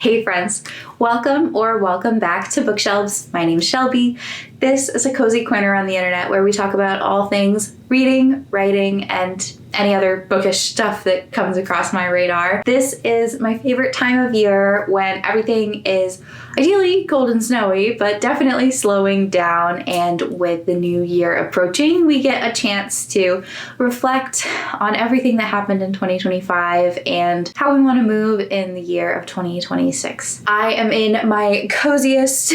Hey friends, welcome back to Bookshelves. My name's Shelby. This is a cozy corner on the internet where we talk about all things reading, writing, and any other bookish stuff that comes across my radar. This is my favorite time of year when everything is ideally cold and snowy, but definitely slowing down. And with the new year approaching, we get a chance to reflect on everything that happened in 2025 and how we want to move in the year of 2026. I am in my coziest,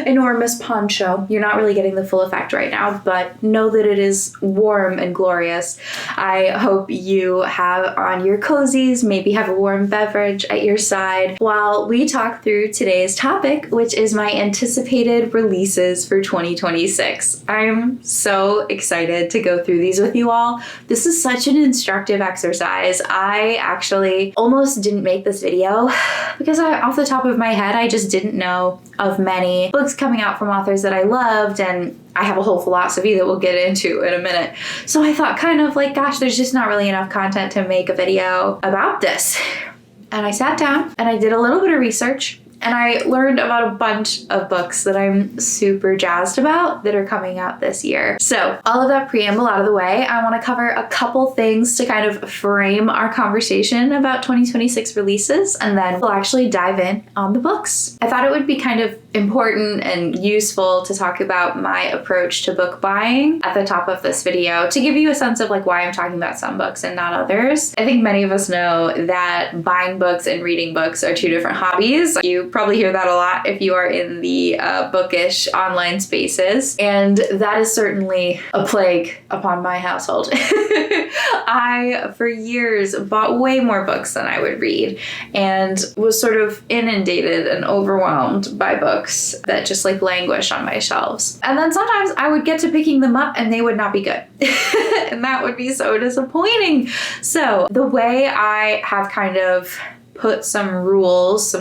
enormous poncho. You're not really getting the full effect right now, but know that it is warm and glorious. I hope you have on your cozies, maybe have a warm beverage at your side while we talk through today's topic, which is my anticipated releases for 2026. I'm so excited to go through these with you all. This is such an instructive exercise. I actually almost didn't make this video because off the top of my head, I just didn't know of many books coming out from authors that I loved, and I have a whole philosophy that we'll get into in a minute. So I thought gosh, there's just not really enough content to make a video about this. And I sat down and I did a little bit of research and I learned about a bunch of books that I'm super jazzed about that are coming out this year. So all of that preamble out of the way, I want to cover a couple things to kind of frame our conversation about 2026 releases, and then we'll actually dive in on the books. I thought it would be kind of important and useful to talk about my approach to book buying at the top of this video to give you a sense of why I'm talking about some books and not others. I think many of us know that buying books and reading books are two different hobbies. You probably hear that a lot if you are in the bookish online spaces, and that is certainly a plague upon my household. I, for years, bought way more books than I would read and was sort of inundated and overwhelmed by books that just languish on my shelves. And then sometimes I would get to picking them up and they would not be good. And that would be so disappointing. So the way I have kind of put some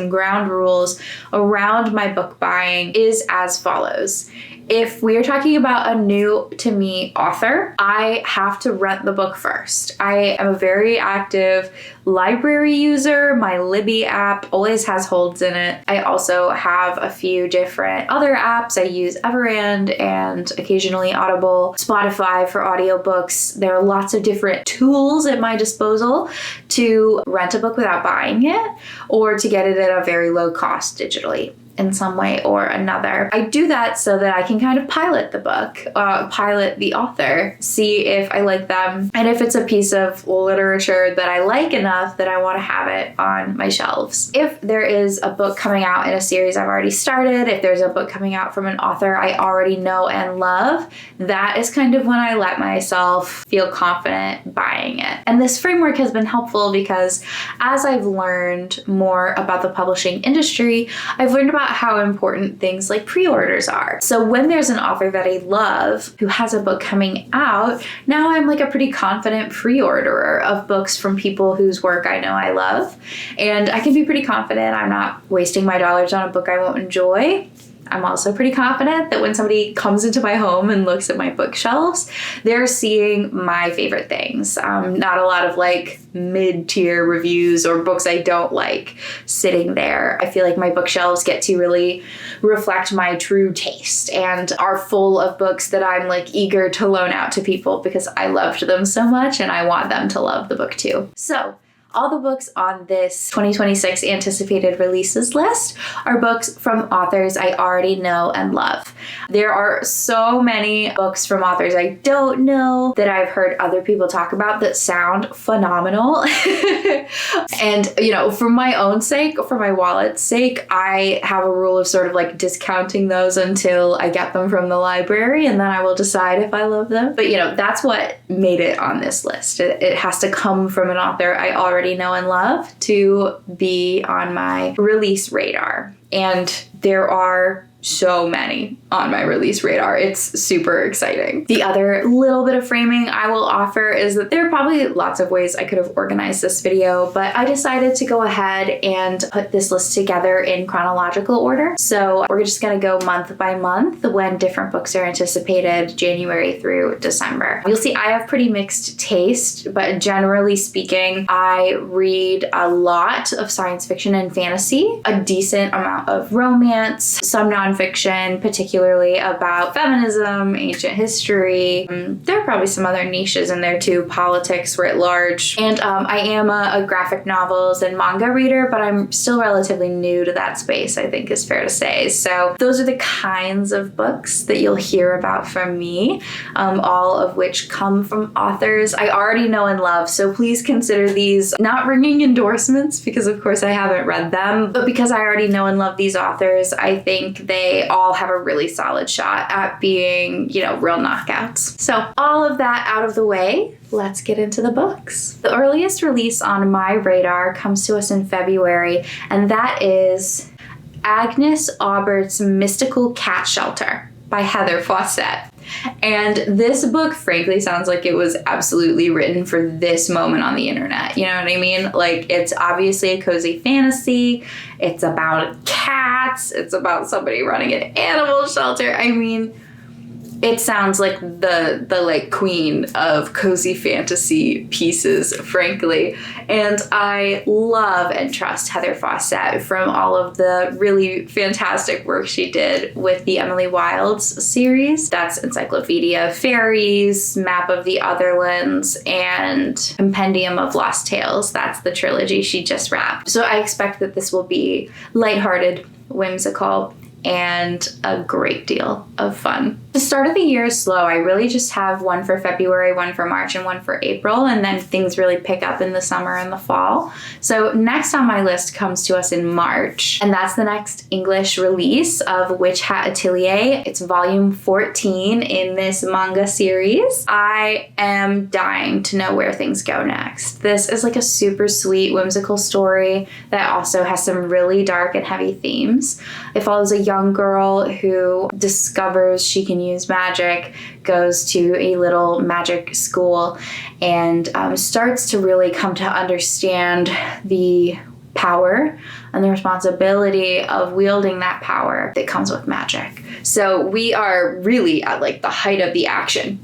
ground rules around my book buying is as follows. If we are talking about a new to me author, I have to rent the book first. I am a very active library user. My Libby app always has holds in it. I also have a few different other apps. I use Everand and occasionally Audible, Spotify for audiobooks. There are lots of different tools at my disposal to rent a book without buying it or to get it at a very low cost digitally in some way or another. I do that so that I can kind of pilot the book, pilot the author, see if I like them, and if it's a piece of literature that I like enough that I want to have it on my shelves. If there is a book coming out in a series I've already started, if there's a book coming out from an author I already know and love, that is kind of when I let myself feel confident buying it. And this framework has been helpful because as I've learned more about the publishing industry, I've learned about how important things like pre-orders are. So when there's an author that I love who has a book coming out, now I'm a pretty confident pre-orderer of books from people whose work I know I love. And I can be pretty confident I'm not wasting my dollars on a book I won't enjoy. I'm also pretty confident that when somebody comes into my home and looks at my bookshelves, they're seeing my favorite things. Not a lot of mid-tier reviews or books I don't like sitting there. I feel like my bookshelves get to really reflect my true taste and are full of books that I'm eager to loan out to people because I loved them so much and I want them to love the book too. So all the books on this 2026 anticipated releases list are books from authors I already know and love. There are so many books from authors I don't know that I've heard other people talk about that sound phenomenal. And, for my own sake, for my wallet's sake, I have a rule of sort of discounting those until I get them from the library, and then I will decide if I love them. But, that's what made it on this list. It has to come from an author I already know and love to be on my release radar. And there are so many on my release radar. It's super exciting. The other little bit of framing I will offer is that there are probably lots of ways I could have organized this video, but I decided to go ahead and put this list together in chronological order. So we're just gonna go month by month when different books are anticipated, January through December. You'll see I have pretty mixed taste, but generally speaking, I read a lot of science fiction and fantasy, a decent amount of romance, some nonfiction, particularly about feminism, ancient history. There are probably some other niches in there too, politics writ large. And I am a graphic novels and manga reader, but I'm still relatively new to that space, I think is fair to say. So those are the kinds of books that you'll hear about from me, all of which come from authors I already know and love. So please consider these not ringing endorsements, because of course I haven't read them, but because I already know and love these authors, I think they all have a really solid shot at being, real knockouts. So all of that out of the way, let's get into the books. The earliest release on my radar comes to us in February, and that is Agnes Aubert's Mystical Cat Shelter by Heather Fawcett. And this book, frankly, sounds like it was absolutely written for this moment on the internet. You know what I mean? Like, it's obviously a cozy fantasy. It's about cats. It's about somebody running an animal shelter. I mean, it sounds like the like queen of cozy fantasy pieces, frankly. And I love and trust Heather Fawcett from all of the really fantastic work she did with the Emily Wilds series. That's Encyclopedia of Fairies, Map of the Otherlands, and Compendium of Lost Tales. That's the trilogy she just wrapped. So I expect that this will be lighthearted, whimsical, and a great deal of fun. The start of the year is slow. I really just have one for February, one for March, and one for April, and then things really pick up in the summer and the fall. So next on my list comes to us in March, and that's the next English release of Witch Hat Atelier. It's volume 14 in this manga series. I am dying to know where things go next. This is like a super sweet, whimsical story that also has some really dark and heavy themes. It follows a young girl who discovers she can use magic, goes to a little magic school, and starts to really come to understand the power and the responsibility of wielding that power that comes with magic. So we are really at like the height of the action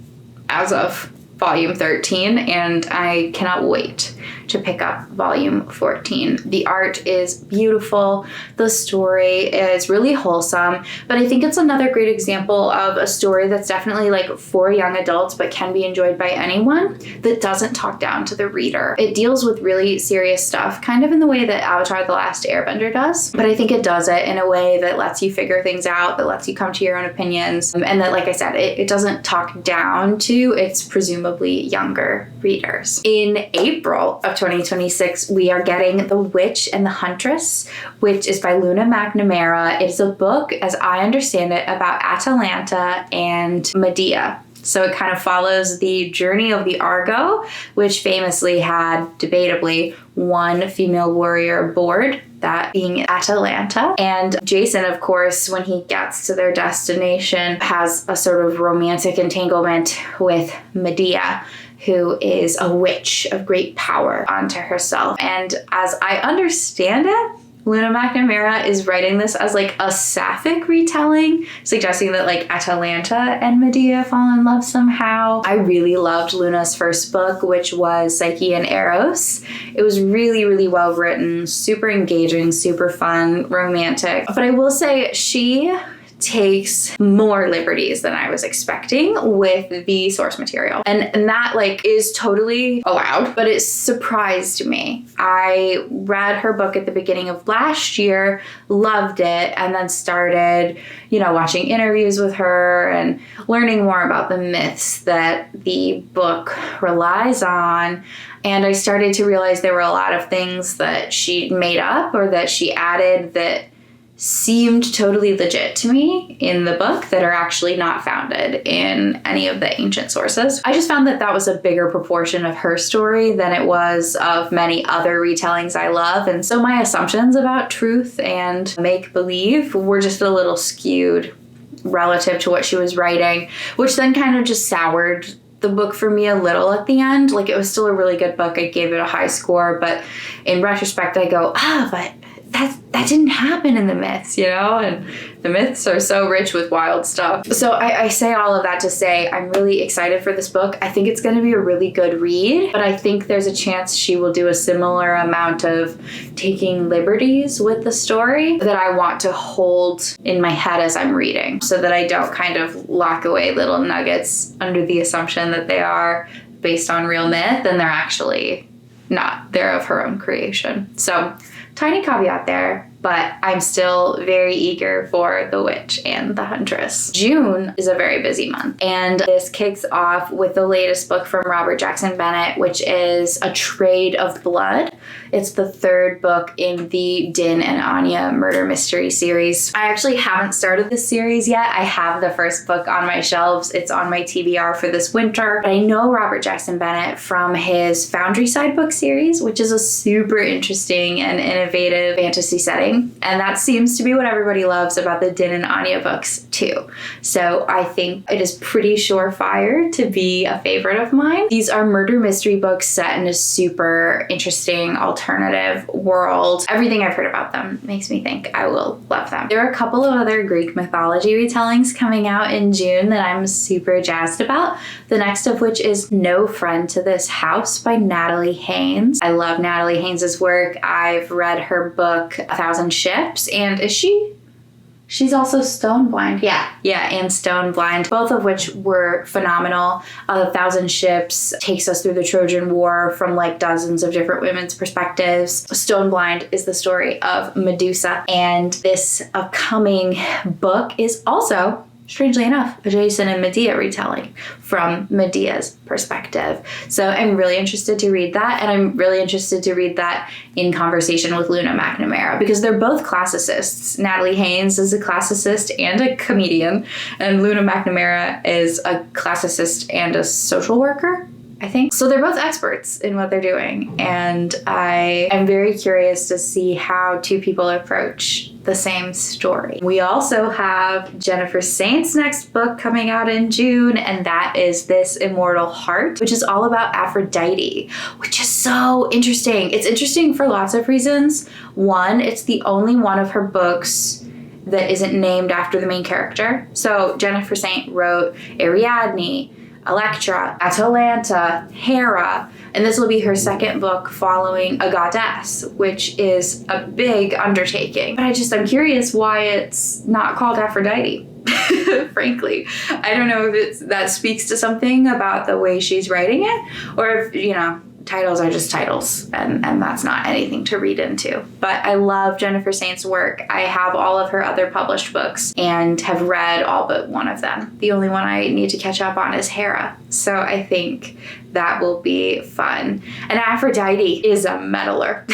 as of volume 13, and I cannot wait to pick up volume 14. The art is beautiful. The story is really wholesome, but I think it's another great example of a story that's definitely like for young adults, but can be enjoyed by anyone, that doesn't talk down to the reader. It deals with really serious stuff, kind of in the way that Avatar: The Last Airbender does, but I think it does it in a way that lets you figure things out, that lets you come to your own opinions, and that, like I said, it doesn't talk down to its presumably younger readers. In April of 2026, we are getting The Witch and the Huntress, which is by Luna McNamara. It is a book, as I understand it, about Atalanta and Medea. So it kind of follows the journey of the Argo, which famously had, debatably, one female warrior aboard, that being Atalanta. And Jason, of course, when he gets to their destination, has a sort of romantic entanglement with Medea, who is a witch of great power unto herself. And as I understand it, Luna McNamara is writing this as like a sapphic retelling, suggesting that like Atalanta and Medea fall in love somehow. I really loved Luna's first book, which was Psyche and Eros. It was really, really well written, super engaging, super fun, romantic. But I will say she takes more liberties than I was expecting with the source material. And that like is totally allowed, but it surprised me. I read her book at the beginning of last year, loved it, and then started, watching interviews with her and learning more about the myths that the book relies on. And I started to realize there were a lot of things that she made up or that she added that seemed totally legit to me in the book that are actually not founded in any of the ancient sources. I just found that that was a bigger proportion of her story than it was of many other retellings I love. And so my assumptions about truth and make-believe were just a little skewed relative to what she was writing, which then kind of just soured the book for me a little at the end. Like, it was still a really good book. I gave it a high score, but in retrospect, I go, but that didn't happen in the myths, you know? And the myths are so rich with wild stuff. So I say all of that to say I'm really excited for this book. I think it's going to be a really good read, but I think there's a chance she will do a similar amount of taking liberties with the story that I want to hold in my head as I'm reading, so that I don't kind of lock away little nuggets under the assumption that they are based on real myth, and they're actually not. They're of her own creation. So tiny caveat there, but I'm still very eager for The Witch and the Huntress. June is a very busy month, and this kicks off with the latest book from Robert Jackson Bennett, which is A Trade of Blood. It's the third book in the Din and Anya murder mystery series. I actually haven't started this series yet. I have the first book on my shelves. It's on my TBR for this winter. But I know Robert Jackson Bennett from his Foundry Side book series, which is a super interesting and innovative fantasy setting. And that seems to be what everybody loves about the Din and Anya books too. So I think it is pretty surefire to be a favorite of mine. These are murder mystery books set in a super interesting alternative world. Everything I've heard about them makes me think I will love them. There are a couple of other Greek mythology retellings coming out in June that I'm super jazzed about. The next of which is No Friend to This House by Natalie Haynes. I love Natalie Haynes' work. I've read her book, 1,000 Ships, and she's also Stone Blind. Yeah, and Stone Blind, both of which were phenomenal. 1,000 Ships takes us through the Trojan War from like dozens of different women's perspectives. Stone Blind is the story of Medusa, and this upcoming book is also, strangely enough, a Jason and Medea retelling from Medea's perspective. So I'm really interested to read that, and I'm really interested to read that in conversation with Luna McNamara, because they're both classicists. Natalie Haynes is a classicist and a comedian, and Luna McNamara is a classicist and a social worker, I think. So they're both experts in what they're doing, and I am very curious to see how two people approach the same story. We also have Jennifer Saint's next book coming out in June, and that is This Immortal Heart, which is all about Aphrodite, which is so interesting. It's interesting for lots of reasons. One, it's the only one of her books that isn't named after the main character. So Jennifer Saint wrote Ariadne, Electra, Atalanta, Hera, and this will be her second book following a goddess, which is a big undertaking. But I'm curious why it's not called Aphrodite, frankly. I don't know if that speaks to something about the way she's writing it, or if, titles are just titles, and that's not anything to read into. But I love Jennifer Saint's work. I have all of her other published books and have read all but one of them. The only one I need to catch up on is Hera. So I think that will be fun. And Aphrodite is a meddler.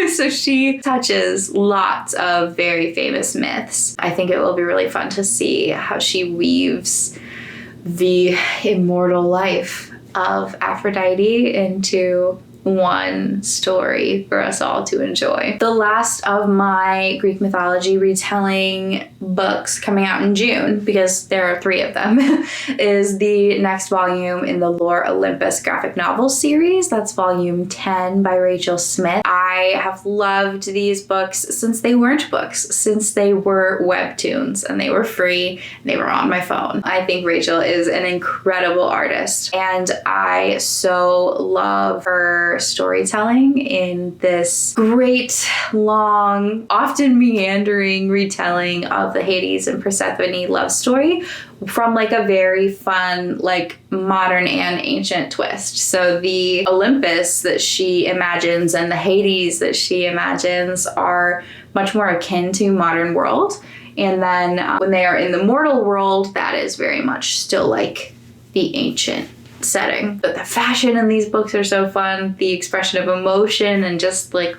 So she touches lots of very famous myths. I think it will be really fun to see how she weaves the immortal life of Aphrodite into one story for us all to enjoy. The last of my Greek mythology retelling books coming out in June, because there are 3 of them, is the next volume in the Lore Olympus graphic novel series. That's volume 10 by Rachel Smith. I have loved these books since they weren't books, since they were webtoons, and they were free, and they were on my phone. I think Rachel is an incredible artist, and I so love her storytelling in this great, long, often meandering retelling of the Hades and Persephone love story from like a very fun, like modern and ancient twist. So the Olympus that she imagines and the Hades that she imagines are much more akin to modern world. And then when they are in the mortal world, that is very much still like the ancient setting. But the fashion in these books are so fun, the expression of emotion, and just like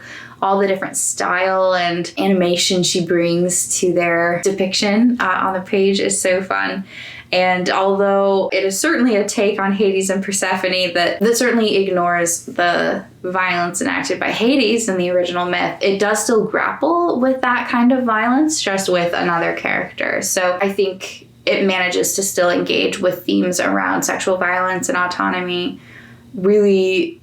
all the different style and animation she brings to their depiction on the page is so fun. And although it is certainly a take on Hades and Persephone that certainly ignores the violence enacted by Hades in the original myth, it does still grapple with that kind of violence, just with another character. So I think it manages to still engage with themes around sexual violence and autonomy really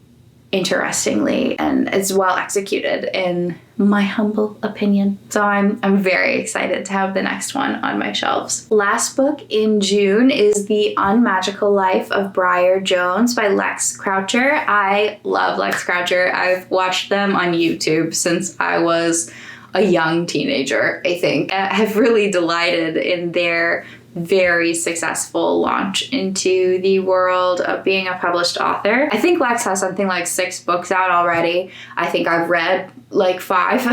interestingly, and it's well executed in my humble opinion. So I'm very excited to have the next one on my shelves. Last book in June is The Unmagical Life of Briar Jones by Lex Croucher. I love Lex Croucher. I've watched them on YouTube since I was a young teenager, I think. I have really delighted in their very successful launch into the world of being a published author. I think Lex has something like 6 books out already. I think I've read like 5.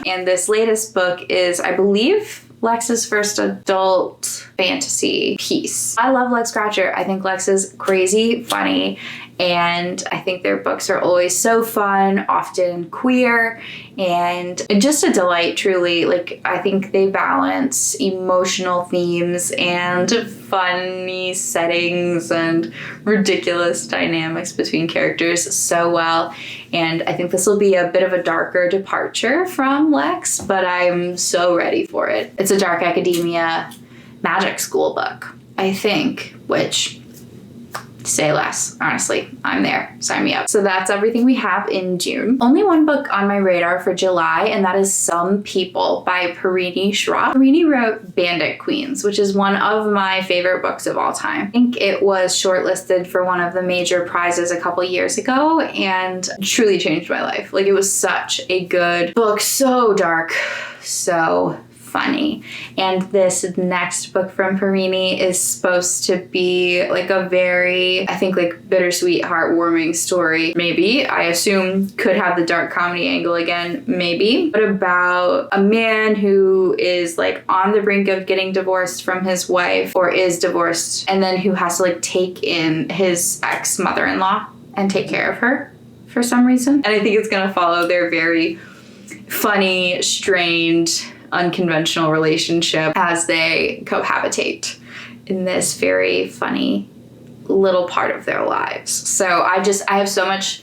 And this latest book is, I believe, Lex's first adult fantasy piece. I love Lex Croucher. I think Lex is crazy funny, and I think their books are always so fun, often queer, and just a delight, truly. Like, I think they balance emotional themes and funny settings and ridiculous dynamics between characters so well. And I think this will be a bit of a darker departure from Lex, but I'm so ready for it. It's a dark academia magic school book, I think, which, say less, honestly. I'm there. Sign me up. So that's everything we have in June. Only one book on my radar for July, and that is Some People by Parini Schropp. Parini wrote Bandit Queens, which is one of my favorite books of all time. I think it was shortlisted for one of the major prizes a couple years ago and truly changed my life. Like, it was such a good book, so dark, so funny. And this next book from Parini is supposed to be like a very, I think, like bittersweet, heartwarming story. Maybe, I assume, could have the dark comedy angle again, maybe, but about a man who is like on the brink of getting divorced from his wife, or is divorced, and then who has to like take in his ex-mother-in-law and take care of her for some reason. And I think it's gonna follow their very funny, strained, unconventional relationship as they cohabitate in this very funny little part of their lives. So I have so much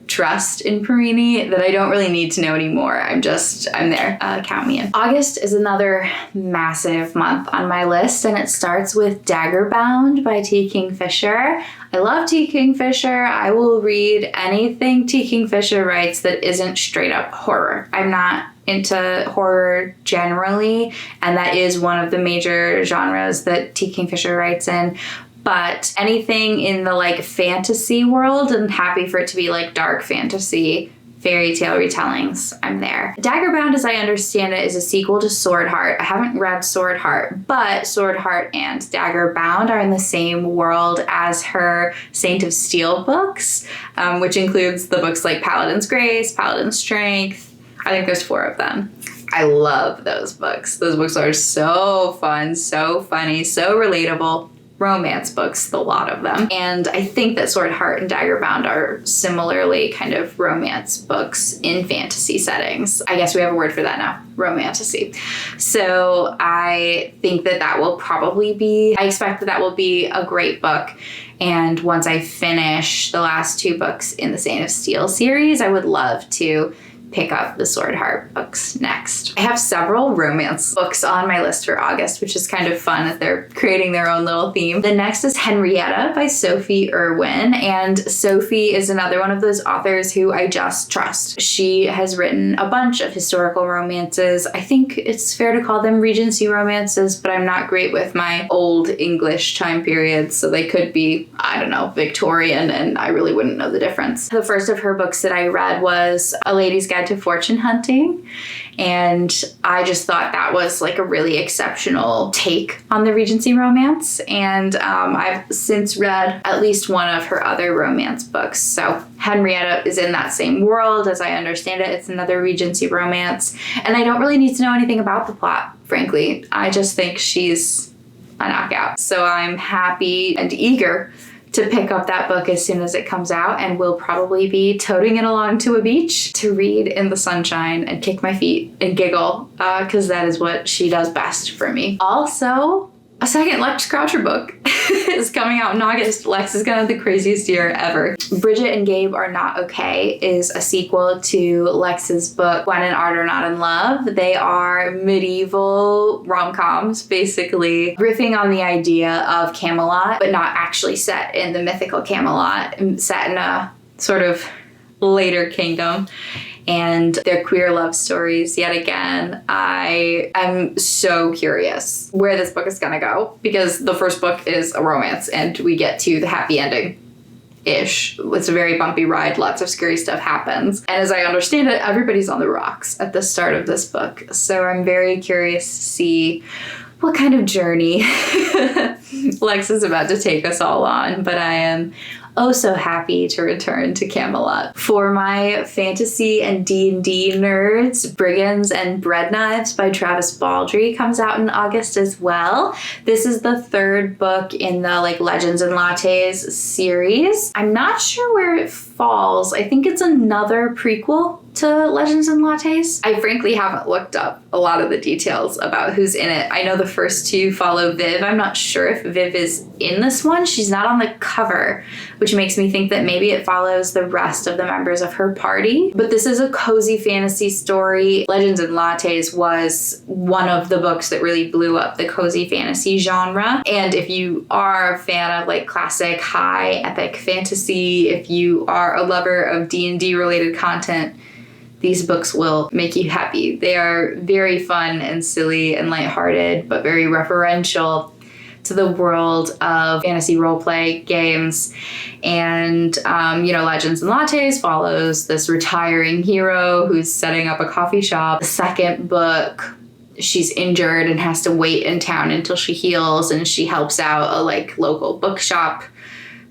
trust in Parini that I don't really need to know anymore. I'm there. Count me in. August is another massive month on my list, and it starts with Daggerbound by T. Kingfisher. I love T. Kingfisher. I will read anything T. Kingfisher writes that isn't straight up horror. I'm not into horror generally, and that is one of the major genres that T. Kingfisher writes in. But anything in the like fantasy world, I'm happy for it to be like dark fantasy, fairy tale retellings. I'm there. Daggerbound, as I understand it, is a sequel to Swordheart. I haven't read Swordheart, but Swordheart and Daggerbound are in the same world as her Saint of Steel books, which includes the books like Paladin's Grace, Paladin's Strength. I think there's 4 of them. I love those books. Those books are so fun, so funny, so relatable. Romance books, the lot of them. And I think that Swordheart and Daggerbound are similarly kind of romance books in fantasy settings. I guess we have a word for that now, romantasy. So I think that will probably be, I expect that will be a great book. And once I finish the last 2 books in the Saint of Steel series, I would love to pick up the Swordheart books next. I have several romance books on my list for August, which is kind of fun that they're creating their own little theme. The next is Henrietta by Sophie Irwin, and Sophie is another one of those authors who I just trust. She has written a bunch of historical romances. I think it's fair to call them Regency romances, but I'm not great with my old English time periods, so they could be, I don't know, Victorian, and I really wouldn't know the difference. The first of her books that I read was A Lady's Guide to Fortune Hunting, and I just thought that was like a really exceptional take on the Regency romance, and I've since read at least one of her other romance books. So Henrietta is in that same world, as I understand it. It's another Regency romance, and I don't really need to know anything about the plot, frankly. I just think she's a knockout. So I'm happy and eager to pick up that book as soon as it comes out, and will probably be toting it along to a beach to read in the sunshine and kick my feet and giggle, because that is what she does best for me. Also, a second Lex Croucher book is coming out in August. Lex is gonna have the craziest year ever. Bridget and Gabe Are Not Okay is a sequel to Lex's book Gwen and Art Are Not in Love. They are medieval rom-coms, basically riffing on the idea of Camelot, but not actually set in the mythical Camelot, set in a sort of later kingdom. And they're queer love stories yet again. I am so curious where this book is gonna go, because the first book is a romance and we get to the happy ending-ish. It's a very bumpy ride, lots of scary stuff happens. And as I understand it, everybody's on the rocks at the start of this book. So I'm very curious to see what kind of journey Lex is about to take us all on, but I am oh so happy to return to Camelot. For my fantasy and D&D nerds, Brigands and Bread Knives by Travis Baldree comes out in August as well. This is the third book in the Legends and Lattes series. I'm not sure where it falls. I think it's another prequel to Legends and Lattes. I frankly haven't looked up a lot of the details about who's in it. I know the first two follow Viv. I'm not sure if Viv is in this one. She's not on the cover, which makes me think that maybe it follows the rest of the members of her party. But this is a cozy fantasy story. Legends and Lattes was one of the books that really blew up the cozy fantasy genre. And if you are a fan of classic high epic fantasy, if you are a lover of D&D related content, these books will make you happy. They are very fun and silly and lighthearted, but very referential to the world of fantasy roleplay games. And, Legends and Lattes follows this retiring hero who's setting up a coffee shop. The second book, she's injured and has to wait in town until she heals, and she helps out a local bookshop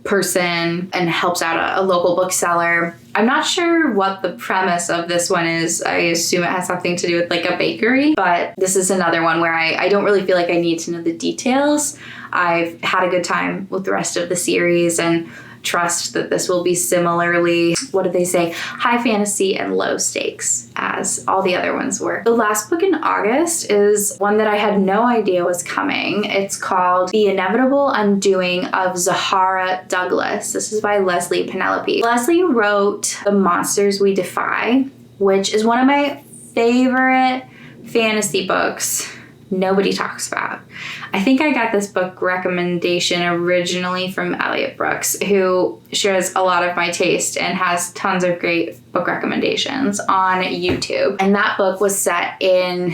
person and helps out a local bookseller. I'm not sure what the premise of this one is. I assume it has something to do with a bakery, but this is another one where I don't really feel like I need to know the details. I've had a good time with the rest of the series and trust that this will be similarly, what do they say, high fantasy and low stakes as all the other ones were. The last book in August is one that I had no idea was coming. It's called The Inevitable Undoing of Zahara Douglas. This is by Leslie Penelope. Leslie wrote The Monsters We Defy, which is one of my favorite fantasy books nobody talks about. I think I got this book recommendation originally from Elliot Brooks, who shares a lot of my taste and has tons of great book recommendations on YouTube. And that book was set in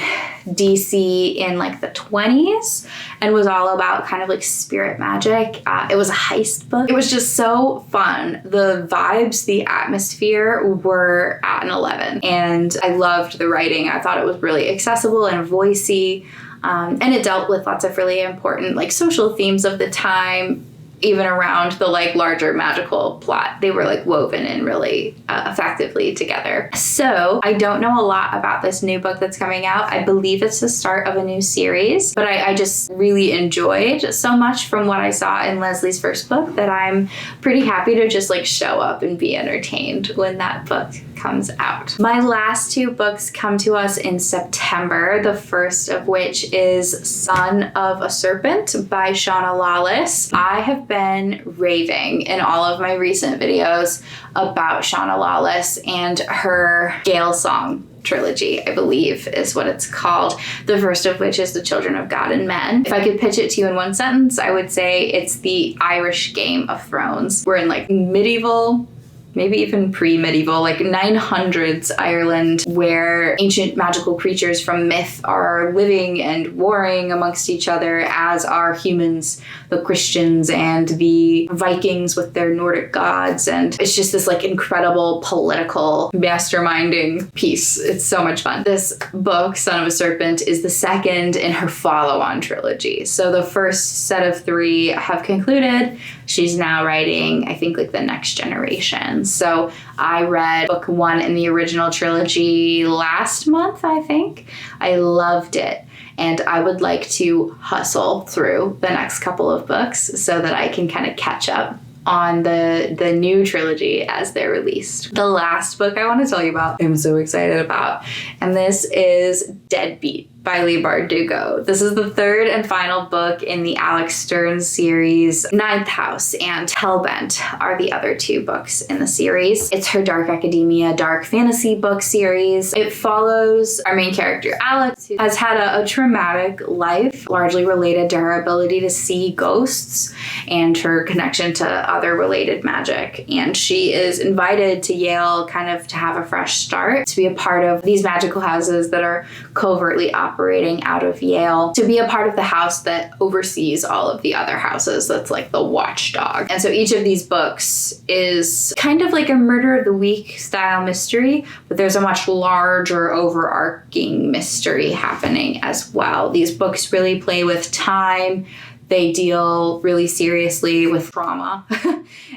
DC in the 20s and was all about kind of spirit magic. It was a heist book. It was just so fun. The vibes, the atmosphere were at an 11. And I loved the writing. I thought it was really accessible and voicey. And it dealt with lots of really important social themes of the time, even around the larger magical plot. They were woven in really effectively together. So I don't know a lot about this new book that's coming out. I believe it's the start of a new series, but I just really enjoyed so much from what I saw in Leslie's first book that I'm pretty happy to just show up and be entertained when that book comes out. My last two books come to us in September, the first of which is Son of a Serpent by Shauna Lawless. I have been raving in all of my recent videos about Shauna Lawless and her Gale Song trilogy, I believe is what it's called. The first of which is The Children of God and Men. If I could pitch it to you in one sentence, I would say it's the Irish Game of Thrones. We're in medieval, maybe even pre-medieval, 900s Ireland, where ancient magical creatures from myth are living and warring amongst each other, as are humans, the Christians and the Vikings with their Nordic gods. And it's just this incredible political masterminding piece. It's so much fun. This book, Son of a Serpent, is the second in her follow-on trilogy. So the first set of 3 have concluded. She's now writing, I think, the next generation. So I read book 1 in the original trilogy last month, I think. I loved it. And I would like to hustle through the next couple of books so that I can kind of catch up on the new trilogy as they're released. The last book I want to tell you about, I'm so excited about, and this is Deadbeat by Leigh Bardugo. This is the third and final book in the Alex Stearns series. Ninth House and Hellbent are the other two books in the series. It's her dark academia, dark fantasy book series. It follows our main character, Alex, who has had a traumatic life, largely related to her ability to see ghosts and her connection to other related magic. And she is invited to Yale kind of to have a fresh start, to be a part of these magical houses that are covertly operating out of Yale, to be a part of the house that oversees all of the other houses, that's like the watchdog. And so each of these books is kind of like a Murder of the Week style mystery, but there's a much larger overarching mystery happening as well. These books really play with time. They deal really seriously with trauma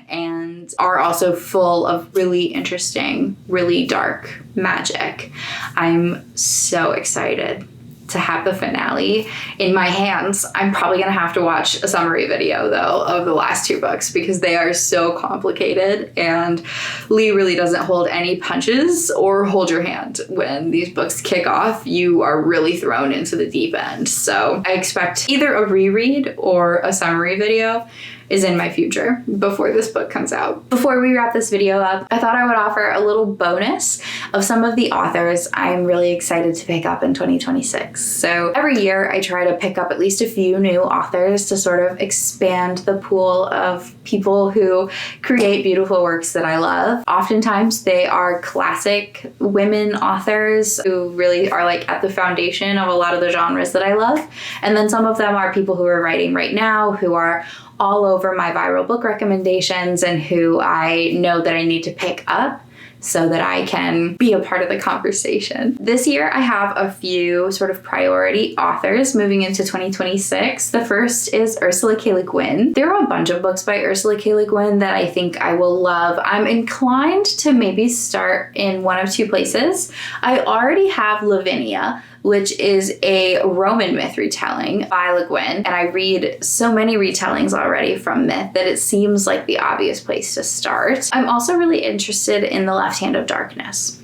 and are also full of really interesting, really dark magic. I'm so excited to have the finale in my hands. I'm probably gonna have to watch a summary video though of the last two books because they are so complicated, and Leigh really doesn't hold any punches or hold your hand. When these books kick off, you are really thrown into the deep end. So I expect either a reread or a summary video is in my future before this book comes out. Before we wrap this video up, I thought I would offer a little bonus of some of the authors I'm really excited to pick up in 2026. So every year I try to pick up at least a few new authors to sort of expand the pool of people who create beautiful works that I love. Oftentimes they are classic women authors who really are like at the foundation of a lot of the genres that I love. And then some of them are people who are writing right now, who are all over my viral book recommendations and who I know that I need to pick up so that I can be a part of the conversation. This year, I have a few sort of priority authors moving into 2026. The first is Ursula K. Le Guin. There are a bunch of books by Ursula K. Le Guin that I think I will love. I'm inclined to maybe start in one of two places. I already have Lavinia, which is a Roman myth retelling by Le Guin. And I read so many retellings already from myth that it seems like the obvious place to start. I'm also really interested in The Left Hand of Darkness,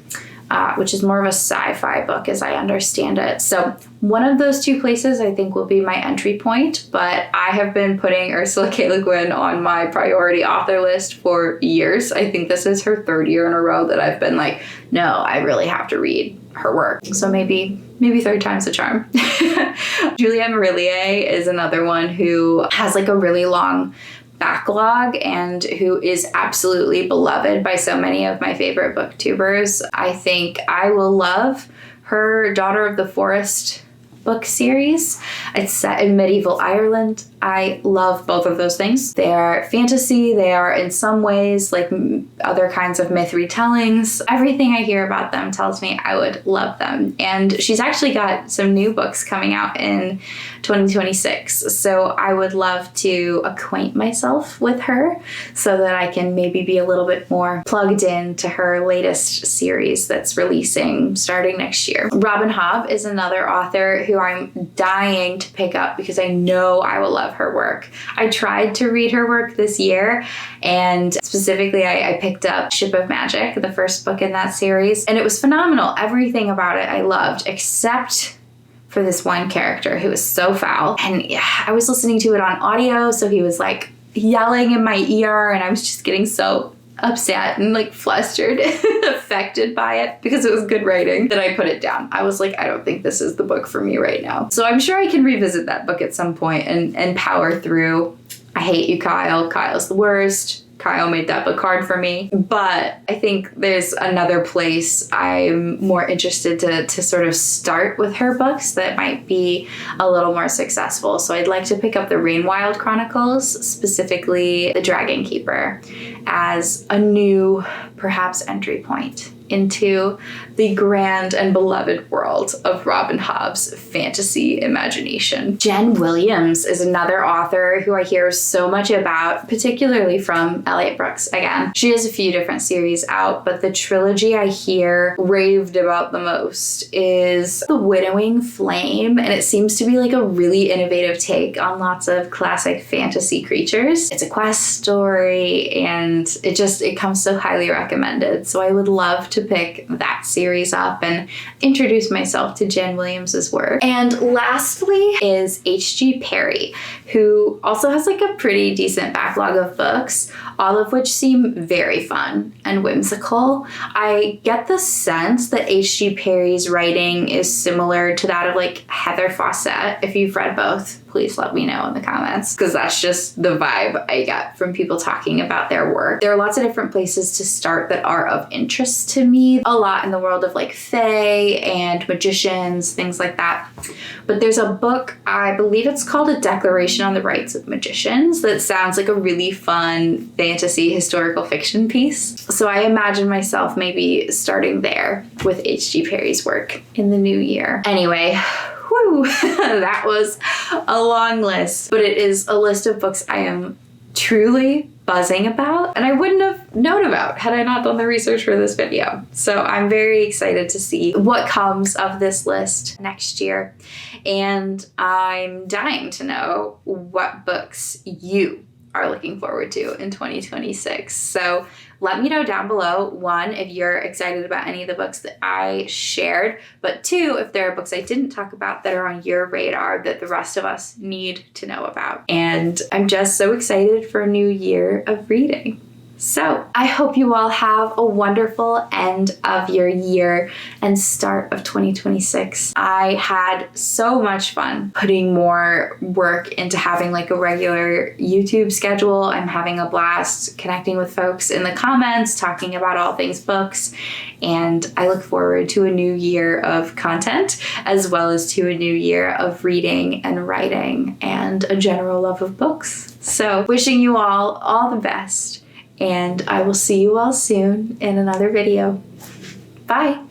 which is more of a sci-fi book as I understand it. So one of those two places I think will be my entry point, but I have been putting Ursula K. Le Guin on my priority author list for years. I think this is her third year in a row that I've been like, no, I really have to read her work. So maybe third time's a charm. Juliette Marillier is another one who has like a really long backlog and who is absolutely beloved by so many of my favorite booktubers. I think I will love her Daughter of the Forest book series. It's set in medieval Ireland. I love both of those things. They are fantasy. They are in some ways like other kinds of myth retellings. Everything I hear about them tells me I would love them. And she's actually got some new books coming out in 2026. So I would love to acquaint myself with her so that I can maybe be a little bit more plugged in to her latest series that's releasing starting next year. Robin Hobb is another author who I'm dying to pick up because I know I will love her work. I tried to read her work this year, and specifically I picked up Ship of Magic, the first book in that series, and it was phenomenal. Everything about it I loved, except for this one character who was so foul. And I was listening to it on audio, so he was like yelling in my ear, and I was just getting so upset and like flustered affected by it because it was good writing that I put it down. I was like, I don't think this is the book for me right now. So I'm sure I can revisit that book at some point and power through I Hate You, Kyle. Kyle's the worst. Kyle made that book hard for me. But I think there's another place I'm more interested to sort of start with her books that might be a little more successful. So I'd like to pick up the Rainwild Chronicles, specifically The Dragon Keeper, as a new, perhaps, entry point into the grand and beloved world of Robin Hobb's fantasy imagination. Jen Williams is another author who I hear so much about, particularly from Elliot Brooks again. She has a few different series out, but the trilogy I hear raved about the most is The Winnowing Flame, and it seems to be like a really innovative take on lots of classic fantasy creatures. It's a quest story, and it comes so highly recommended. So I would love to pick that series up and introduce myself to Jen Williams's work. And lastly is H.G. Perry, who also has like a pretty decent backlog of books, all of which seem very fun and whimsical. I get the sense that H.G. Perry's writing is similar to that of like Heather Fawcett. If you've read both, please let me know in the comments, because that's just the vibe I get from people talking about their work. There are lots of different places to start that are of interest to me, a lot in the world of like fae and magicians, things like that. But there's a book, I believe it's called A Declaration on the Rights of Magicians, that sounds like a really fun fantasy historical fiction piece. So I imagine myself maybe starting there with H.G. Perry's work in the new year. Anyway, whew, that was a long list, but it is a list of books I am truly buzzing about, and I wouldn't have known about had I not done the research for this video. So I'm very excited to see what comes of this list next year, and I'm dying to know what books you are looking forward to in 2026. So let me know down below, one, if you're excited about any of the books that I shared, but two, if there are books I didn't talk about that are on your radar that the rest of us need to know about. And I'm just so excited for a new year of reading. So I hope you all have a wonderful end of your year and start of 2026. I had so much fun putting more work into having like a regular YouTube schedule. I'm having a blast connecting with folks in the comments, talking about all things books. And I look forward to a new year of content, as well as to a new year of reading and writing and a general love of books. So wishing you all the best. And I will see you all soon in another video. Bye.